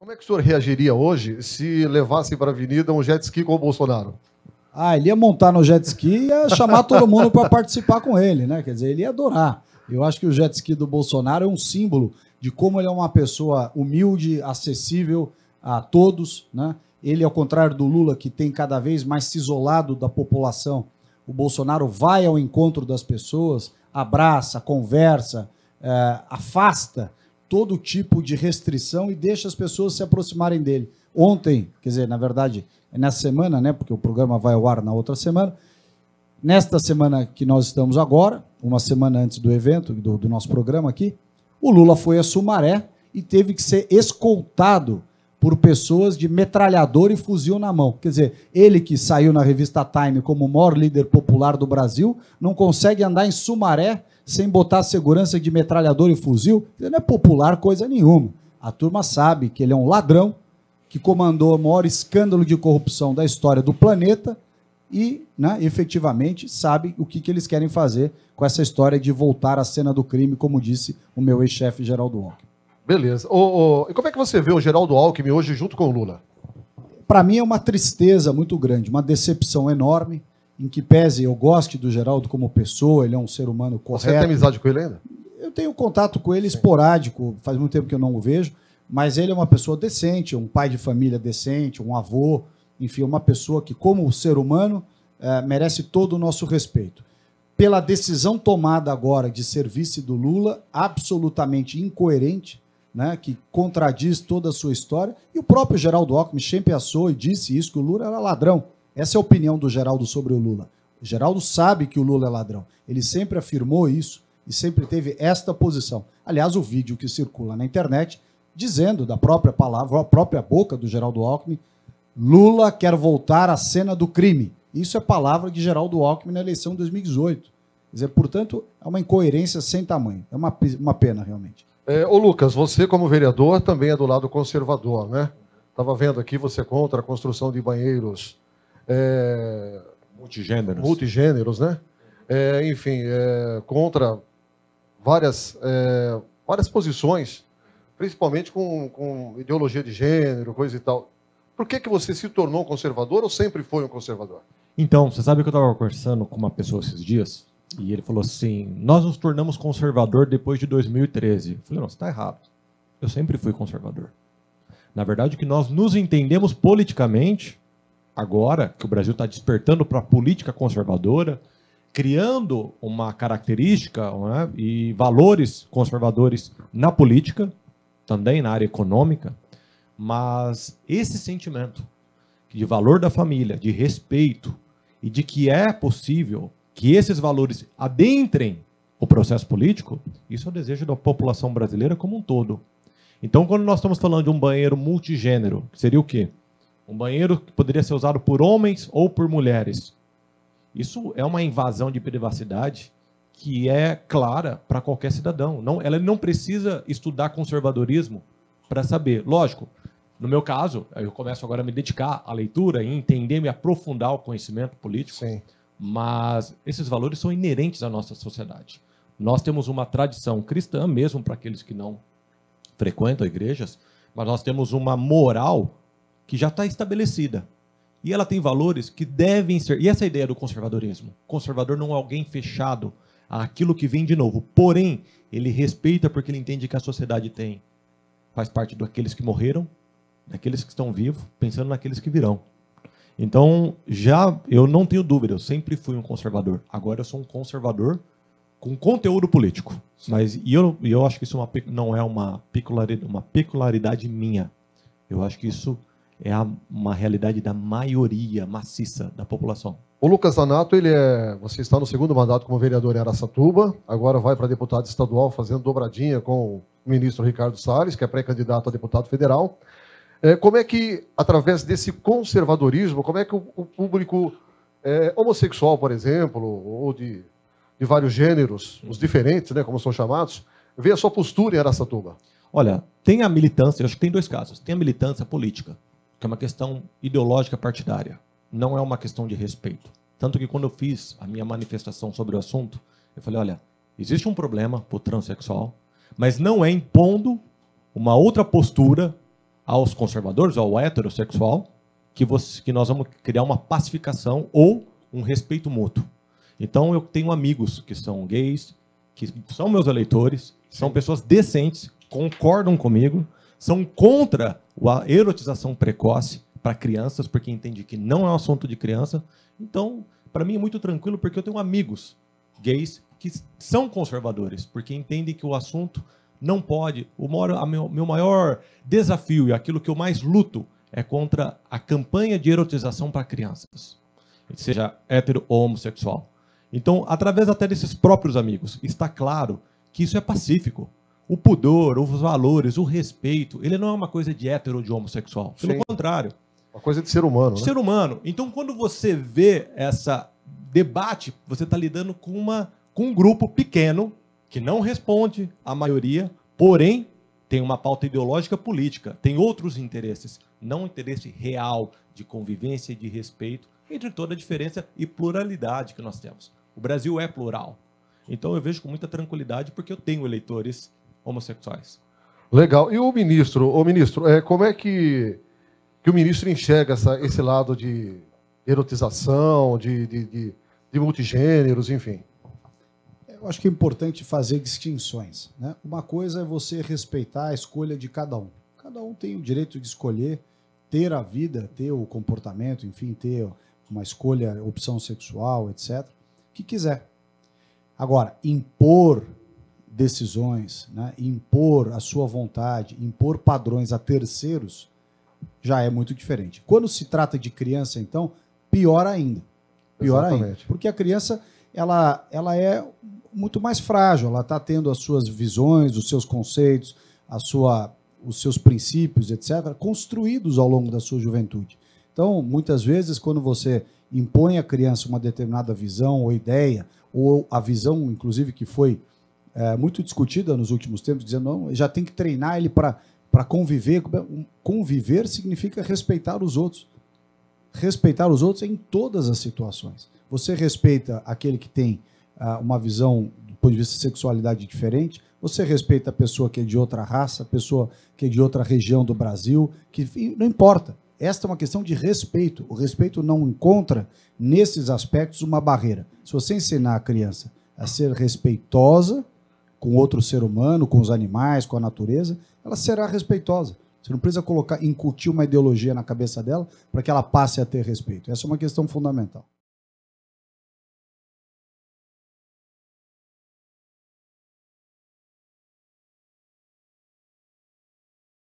Como é que o senhor reagiria hoje se levasse para a avenida um jet ski com o Bolsonaro? Ele ia montar no jet ski e ia chamar todo mundo para participar com ele, né? Quer dizer, ele ia adorar. Eu acho que o jet ski do Bolsonaro é um símbolo de como ele é uma pessoa humilde, acessível a todos, né? Ele, ao contrário do Lula, que tem cada vez mais se isolado da população, o Bolsonaro vai ao encontro das pessoas, abraça, conversa, afasta todo tipo de restrição e deixa as pessoas se aproximarem dele. Ontem, quer dizer, na verdade, nessa semana, né, porque o programa vai ao ar na outra semana, nesta semana que nós estamos agora, uma semana antes do evento, do nosso programa aqui, o Lula foi a Sumaré e teve que ser escoltado por pessoas de metralhador e fuzil na mão. Quer dizer, ele que saiu na revista Time como o maior líder popular do Brasil, não consegue andar em Sumaré sem botar segurança de metralhador e fuzil. Ele não é popular coisa nenhuma. A turma sabe que ele é um ladrão, que comandou o maior escândalo de corrupção da história do planeta e, né, efetivamente, sabe o que eles querem fazer com essa história de voltar à cena do crime, como disse o meu ex-chefe Geraldo Alckmin. Beleza. E como é que você vê o Geraldo Alckmin hoje junto com o Lula? Para mim é uma tristeza muito grande, uma decepção enorme, em que pese eu goste do Geraldo como pessoa, ele é um ser humano correto. Você tem amizade com ele ainda? Eu tenho contato com ele esporádico, faz muito tempo que eu não o vejo, mas ele é uma pessoa decente, um pai de família decente, um avô, enfim, uma pessoa que, como ser humano, merece todo o nosso respeito. Pela decisão tomada agora de ser vice do Lula, absolutamente incoerente, né, que contradiz toda a sua história, e o próprio Geraldo Alckmin sempre assou e disse isso, que o Lula era ladrão. Essa é a opinião do Geraldo sobre o Lula. O Geraldo sabe que o Lula é ladrão. Ele sempre afirmou isso e sempre teve esta posição. Aliás, o vídeo que circula na internet dizendo da própria palavra, a própria boca do Geraldo Alckmin, Lula quer voltar à cena do crime. Isso é palavra de Geraldo Alckmin na eleição de 2018. Quer dizer, portanto, é uma incoerência sem tamanho. É uma pena, realmente. Ô Lucas, você como vereador também é do lado conservador, né? Estava vendo aqui, você é contra a construção de banheiros multigêneros, né? Enfim, contra várias posições, principalmente com ideologia de gênero, coisa e tal. Por que você se tornou um conservador ou sempre foi um conservador? Então, você sabe que eu estava conversando com uma pessoa esses dias e ele falou assim, nós nos tornamos conservador depois de 2013. Eu falei, não, você está errado. Eu sempre fui conservador. Na verdade, que nós nos entendemos politicamente, agora que o Brasil está despertando para a política conservadora, criando uma característica, né, e valores conservadores na política, também na área econômica, mas esse sentimento de valor da família, de respeito e de que é possível que esses valores adentrem o processo político, isso é o desejo da população brasileira como um todo. Então, quando nós estamos falando de um banheiro multigênero, que seria o quê? Um banheiro que poderia ser usado por homens ou por mulheres. Isso é uma invasão de privacidade que é clara para qualquer cidadão. Ela não precisa estudar conservadorismo para saber. Lógico, no meu caso, eu começo agora a me dedicar à leitura e entender, me aprofundar o conhecimento político. Sim. Mas esses valores são inerentes à nossa sociedade. Nós temos uma tradição cristã, mesmo para aqueles que não frequentam igrejas, mas nós temos uma moral que já está estabelecida. E ela tem valores que devem ser... E essa é a ideia do conservadorismo. O conservador não é alguém fechado àquilo que vem de novo. Porém, ele respeita porque ele entende que a sociedade faz parte daqueles que morreram, daqueles que estão vivos, pensando naqueles que virão. Então, eu não tenho dúvida, eu sempre fui um conservador. Agora eu sou um conservador com conteúdo político. Mas eu acho que isso não é uma peculiaridade minha. Eu acho que isso é uma realidade da maioria maciça da população. O Lucas Zanato, você está no segundo mandato como vereador em Araçatuba, agora vai para deputado estadual fazendo dobradinha com o ministro Ricardo Salles, que é pré-candidato a deputado federal. Como é que, através desse conservadorismo, como é que o público homossexual, por exemplo, ou de vários gêneros, os diferentes, né, como são chamados, vê a sua postura em Araçatuba? Olha, tem a militância, eu acho que tem dois casos. Tem a militância política, que é uma questão ideológica partidária. Não é uma questão de respeito. Tanto que quando eu fiz a minha manifestação sobre o assunto, eu falei, olha, existe um problema para o transexual, mas não é impondo uma outra postura aos conservadores, ao heterossexual, que nós vamos criar uma pacificação ou um respeito mútuo. Então, eu tenho amigos que são gays, que são meus eleitores, são pessoas decentes, concordam comigo, são contra a erotização precoce para crianças, porque entende que não é um assunto de criança. Então, para mim é muito tranquilo, porque eu tenho amigos gays que são conservadores, porque entendem que o assunto não pode... meu maior desafio e aquilo que eu mais luto é contra a campanha de erotização para crianças, seja hétero ou homossexual. Então, através até desses próprios amigos, está claro que isso é pacífico. O pudor, os valores, o respeito, ele não é uma coisa de hétero ou de homossexual. Pelo contrário. Uma coisa de ser humano. De ser humano. Então, quando você vê essa debate, você está lidando com um grupo pequeno que não responde à maioria, porém tem uma pauta ideológica política, tem outros interesses, não um interesse real de convivência e de respeito entre toda a diferença e pluralidade que nós temos. O Brasil é plural. Então eu vejo com muita tranquilidade porque eu tenho eleitores homossexuais. Legal. E o ministro, como é que o ministro enxerga esse lado de erotização, de multigêneros, enfim? Eu acho que é importante fazer distinções, né? Uma coisa é você respeitar a escolha de cada um. Cada um tem o direito de escolher, ter a vida, ter o comportamento, enfim, ter uma escolha, opção sexual, etc., que quiser. Agora, impor decisões, né? Impor a sua vontade, impor padrões a terceiros, já é muito diferente. Quando se trata de criança, então, pior ainda. Pior ainda. Porque a criança, ela é muito mais frágil, ela está tendo as suas visões, os seus conceitos, os seus princípios, etc., construídos ao longo da sua juventude. Então, muitas vezes, quando você impõe à criança uma determinada visão ou ideia, ou a visão, inclusive, que foi muito discutida nos últimos tempos, dizendo, não, já tem que treinar ele para conviver. Conviver significa respeitar os outros. Respeitar os outros em todas as situações. Você respeita aquele que tem uma visão, do ponto de vista de sexualidade diferente, você respeita a pessoa que é de outra raça, a pessoa que é de outra região do Brasil, que não importa. Esta é uma questão de respeito. O respeito não encontra, nesses aspectos, uma barreira. Se você ensinar a criança a ser respeitosa com outro ser humano, com os animais, com a natureza, ela será respeitosa. Você não precisa incutir uma ideologia na cabeça dela para que ela passe a ter respeito. Essa é uma questão fundamental.